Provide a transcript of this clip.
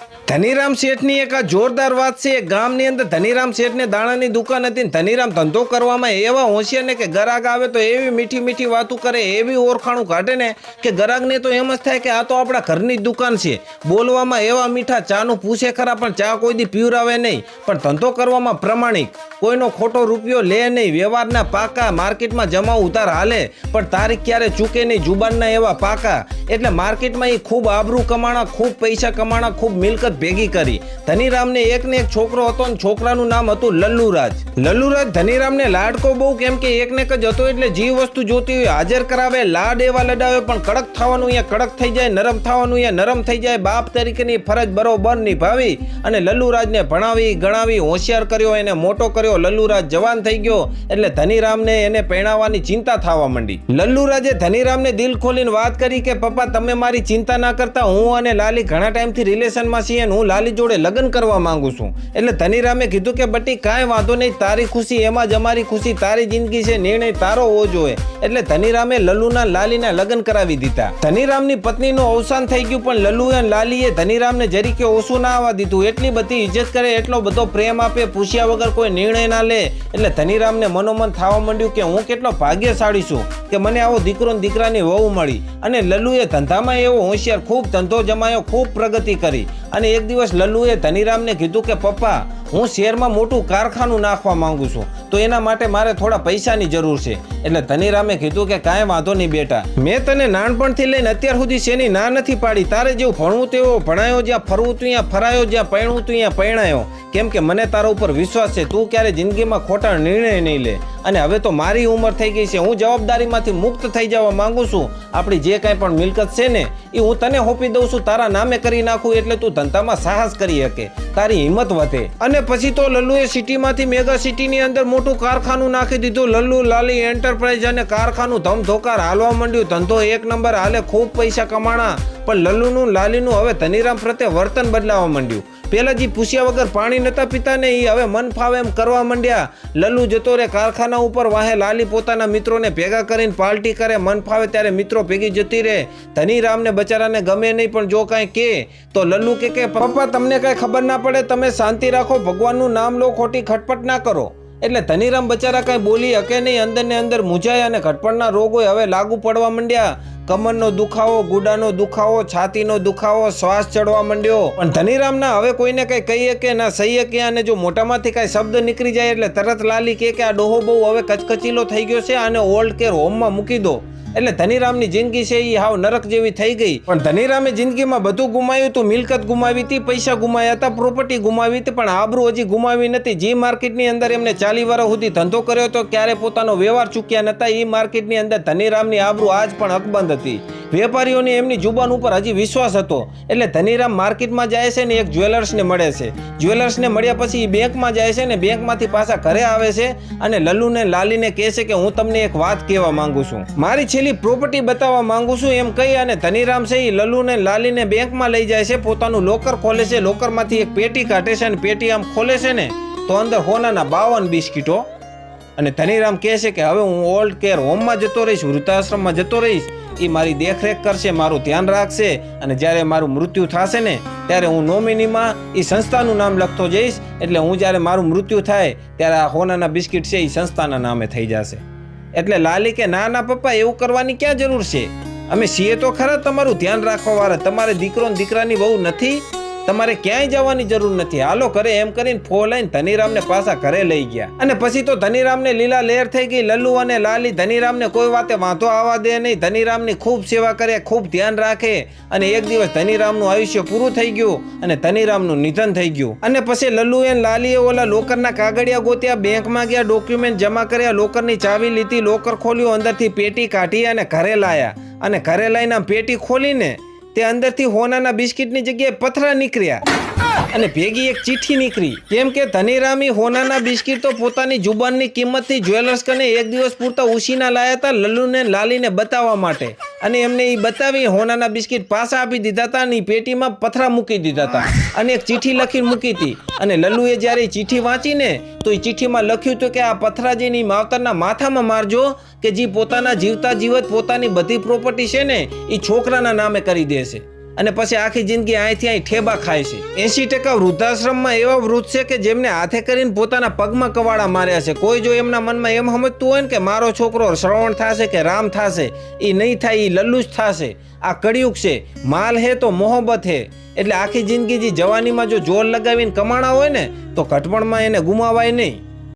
ધનીરામ શેઠની એક આ જોરદાર વાત છે. ગામની અંદર ધનીરામ શેઠને દાણાની દુકાન હતી. ધનીરામ ધંધો કરવામાં એવા હોશિયાર ને કે ગરાગ આવે તો એવી મીઠી મીઠી વાતો કરે, એવી ઓળખાણું કાઢે ને કે ગરાગને તો એમ જ થાય કે આ તો આપણા ઘરની જ દુકાન છે. બોલવામાં એવા મીઠા, ચાનું પૂછે ખરા પણ ચા કોઈ દી પીવરાવે નહીં, પણ ધંધો કરવામાં પ્રમાણિક, કોઈનો ખોટો રૂપિયો લે નહીં, વ્યવહારના પાકા, માર્કેટમાં જમાવ ઉધાર હાલે પણ તારીખ ક્યારે ચૂકે નહીં, જુબાનના એવા પાકા. એટલે માર્કેટમાં એ ખૂબ આબરૂ કમાણા, ખૂબ પૈસા કમાણા, ખૂબ મિલકત ભેગી કરી. ધનીરામને એક ને એક છોકરો હતો ને છોકરાનું નામ હતું લલ્લુરાજ. લલ્લુરાજ ધનીરામને લાડકો બહુ, કેમ કે એક ને એક જ હતો એટલે જે વસ્તુ જોતી હોય હાજર કરાવે, લાડ એવા લડાવે પણ કડક થવાનું અહીંયા કડક થઈ જાય, નરમ થવાનું અહીંયા નરમ થઈ જાય. બાપ તરીકેની ફરજ બરોબર નિભાવી અને લલ્લુરાજને ભણાવી ગણાવી હોશિયાર કર્યો, એને મોટો કર્યો. લલ્લુરાજ જવાન થઈ ગયો એટલે ધનીરામને એને પરણાવવાની ચિંતા થવા માંડી. લલ્લુરાજે ધનીરામને દિલ ખોલીને વાત કરી કે પપ્પા તમે મારી ચિંતા ના કરતા, હું અને લાલી ઘણા ટાઈમથી રિલેશનમાં છીએ, હું લાલી જોડે લગ્ન કરવા માંગુ છું. એટલે ધનીરામે કીધું કે બટી કાંઈ વાંધો નહીં, તારી ખુશી એમાં જ અમારી ખુશી, તારી જિંદગી છે, નિર્ણય તારો હોવો જોઈએ. એટલે ધનીરામે લલ્લુના લાલીના લગ્ન કરાવી દીધા. ધનીરામની પત્નીનું અવસાન થઈ ગયું પણ લલ્લુ અને લાલીએ ધનીરામને જરીકે ઓછું ના આવવા દીધું. એટલી બધી ઇજ્જત કરે, એટલો બધો પ્રેમ આપે, પૂછ્યા વગર કોઈ નિર્ણય ના લે. એટલે ધનીરામને મનોમન થવા માંડ્યું કે હું કેટલો ભાગ્યશાળી છું કે મને આવો દીકરો ને દીકરાની વહુ મળી. અને લલ્લુએ ધંધામાં એવો હોશિયાર, ખૂબ ધંધો જમાયો, ખૂબ પ્રગતિ કરી. અને એક દિવસ લલ્લુએ ધનીરામને કીધું કે પપ્પા હું શહેરમાં મોટું કારખાનું નાખવા માંગુ છું, તો એના માટે મારે થોડા પૈસાની જરૂર છે. એટલે ધનીરામે કીધું કે કાંઈ વાંધો નહીં બેટા, મેં તને નાનપણથી લઈને અત્યાર સુધી શેની ના નથી પાડી. તારે જેવું ભણવું તેવો ભણાયો, જ્યાં ફરવું તું ત્યાં ફરાયો, જ્યાં પરણવું તું ત્યાં પરણાયો. કેમ કે મને તારા ઉપર વિશ્વાસ છે, તું ક્યારે જિંદગીમાં ખોટા નિર્ણય નહીં લે. અને હવે તો મારી ઉંમર થઈ ગઈ છે, હું જવાબદારીમાંથી મુક્ત થઈ જવા માંગુ છું. આપણી જે કાંઈ પણ મિલકત છે ને એ હું તને સોંપી દઉં છું, તારા નામે કરી નાખું, એટલે તું ધંધામાં સાહસ કરી શકે, તારી હિંમત વધે. અને પછી તો લલ્લુએ સિટીમાંથી મેગા સિટીની અંદર મોટું કારખાનું નાખી દીધું. લલ્લુ લાલી એન્ટરપ્રાઇઝ અને કારખાનું ધમધોકાર હાલવા માંડ્યું. ધંધો એક નંબર હાલે, ખૂબ પૈસા કમાણા. પણ લલ્લુનું લાલીનું હવે ધનીરામ પ્રત્યે વર્તન બદલાવા માંડ્યું. પેલા જે પૂછ્યા વગર પાણી નતા પીતા ને એ હવે મન ફાવે એમ કરવા માંડ્યા. લલ્લુ જતો રે કારખાના ઉપર, વાહે લાલી પોતાના મિત્રોને ભેગા કરીને પાર્ટી કરે, મન ફાવે ત્યારે મિત્રો ભેગી જતી રહે. ધનીરામને બચારાને ગમે નહીં, પણ જો કાંઈ કે તો લલ્લુ કે પપ્પા તમને કાંઈ ખબર ના પડે, તમે શાંતિ રાખો, ભગવાનનું નામ લો, ખોટી ખટપટ ના કરો. એટલે ધનીરામ બચારા કાંઈ બોલી હકે નહીં, અંદર ને અંદર મૂંઝાય અને ખટપટના રોગો હવે લાગુ પડવા માંડ્યા. કમરનો દુખાવો, ગુડાનો દુખાવો, છાતીનો દુખાવો, શ્વાસ ચડવા માંડ્યો. પણ ધનીરામના હવે કોઈને કઈ કહીએ કે ના સહીએ કે, અને જો મોટામાંથી કઈ શબ્દ નીકળી જાય એટલે તરત લાલી કે આ ડોહો બહુ હવે કચકચીલો થઈ ગયો છે, આને ઓલ્ડ કેર હોમમાં મૂકી દો. એટલે ધનીરામની જિંદગી છે એ હાવ નરક જેવી થઈ ગઈ. પણ ધનીરામે જિંદગીમાં બધું ગુમાવ્યું હતું. મિલકત ગુમાવી હતી, પૈસા ગુમાવ્યા હતા, પ્રોપર્ટી ગુમાવી હતી, પણ આબરૂ હજી ગુમાવી નથી. જે માર્કેટની અંદર એમને 40 વર્ષ સુધી ધંધો કર્યો હતો, ક્યારે પોતાનો વ્યવહાર ચૂક્યા નતા. એ માર્કેટની અંદર ધનીરામની આબરૂ આજ પણ અકબંધ હતી. વેપારીઓને એમની જુબાન ઉપર હજી વિશ્વાસ હતો. એટલે ધનીરામ માર્કેટમાં જાય છે ને એક જ્વેલર્સને મળે છે. જ્વેલર્સને મળ્યા પછી એ બેંકમાં જાય છે ને બેંકમાંથી પાછા ઘરે આવે છે અને લલ્લુને લાલીને કહે છે કે હું તમને એક વાત કહેવા માંગુ છું, મારી છેલ્લી પ્રોપર્ટી બતાવવા માંગુ છું એમ કહી અને ધનીરામ છે એ લલ્લુને લાલીને બેંકમાં લઈ જાય છે. પોતાનું લોકર ખોલે છે, લોકરમાંથી એક પેટી કાઢે છે અને પેટી આમ ખોલે છે ને તો અંદર હોનાના 52 બિસ્કીટો. અને ધનીરામ કહે છે કે હવે હું ઓલ્ડ કેર હોમમાં જતો રહીશ, વૃદ્ધાશ્રમમાં જતો રહીશ, એ મારી દેખરેખ કરશે, મારું ધ્યાન રાખશે, અને જ્યારે મારું મૃત્યુ થશે ને ત્યારે હું નોમિનીમાં એ સંસ્થાનું નામ લખતો જઈશ. એટલે હું જ્યારે મારું મૃત્યુ થાય ત્યારે આ હોનાના બિસ્કીટ છે એ સંસ્થાના નામે થઈ જશે. એટલે લાલી કે ના ના પપ્પા, એવું કરવાની ક્યાં જરૂર છે, અમે છીએ તો ખરા તમારું ધ્યાન રાખવા વાળા, તમારે દીકરો ને દીકરાની વહુ નથી, તમારે ક્યાંય જવાની જરૂર નથી, હાલો ઘરે. એમ કરીને ફો લઈને ધનીરામને પાછા ઘરે લઈ ગયા. અને પછી તો ધનીરામને લીલા લહેર થઈ ગઈ. લલ્લુ અને લાલી ધનીરામને કોઈ વાતે વાંધો આવવા દે નહીં, ધનીરામની ખૂબ સેવા કરે, ખૂબ ધ્યાન રાખે. અને એક દિવસ ધનીરામનું આયુષ્ય પૂરું થઈ ગયું અને ધનીરામનું નિધન થઈ ગયું. અને પછી લલ્લુ અને લાલીએ ઓલા લોકરના કાગળિયા ગોત્યા, બેંકમાં ગયા, ડોક્યુમેન્ટ જમા કર્યા, લોકરની ચાવી લીધી, લોકર ખોલ્યું, અંદરથી પેટી કાઢી અને ઘરે લાયા. અને ઘરે લઈને પેટી ખોલીને તે અંદરથી હોનાના બિસ્કીટની જગ્યાએ પથરા નીકળ્યા અને ભેગી એક ચિઠ્ઠી નીકળી. કેમ કે ધનીરામી હોનાના બિસ્કીટ તો પોતાની જુબાનની કિંમતથી જ્વેલર્સ કને એક દિવસ પૂરતા ઉછીના લાયા હતા લલ્લુને લાલીને બતાવવા માટે. અને એમને એ બતાવી હોનાના બિસ્કીટ પાછા આપી દીધા હતા અને પેટીમાં પથરા મૂકી દીધા હતા અને એક ચિઠ્ઠી લખીને મૂકી હતી. અને લલ્લુએ જ્યારે એ ચિઠ્ઠી વાંચીને તો એ ચિઠ્ઠીમાં લખ્યું હતું કે આ પથરાજીની માવતરના માથામાં મારજો કે જે પોતાના જીવતા જીવત પોતાની બધી પ્રોપર્ટી છે ને એ છોકરાના નામે કરી દેશે. અને પછી આખી જિંદગી અહીંથી અહીં ઠેબા ખાય છે. 80% વૃદ્ધાશ્રમમાં એવા વૃદ્ધ છે કે જેમને હાથે કરીને પોતાના પગમાં કવાડા માર્યા છે. કોઈ જો એમના મનમાં એમ સમજતું હોય ને કે મારો છોકરો શ્રવણ થશે કે રામ થશે, એ નહીં થાય, એ લલ્લુ જ થશે. આ કળિયુગ છે. માલ હે તો મોહબ્બત હે. એટલે આખી જિંદગી જે જવાનીમાં જો જોર લગાવીને કમાણા હોય ને તો ઘટપણમાં એને ગુમાવાય નહીં.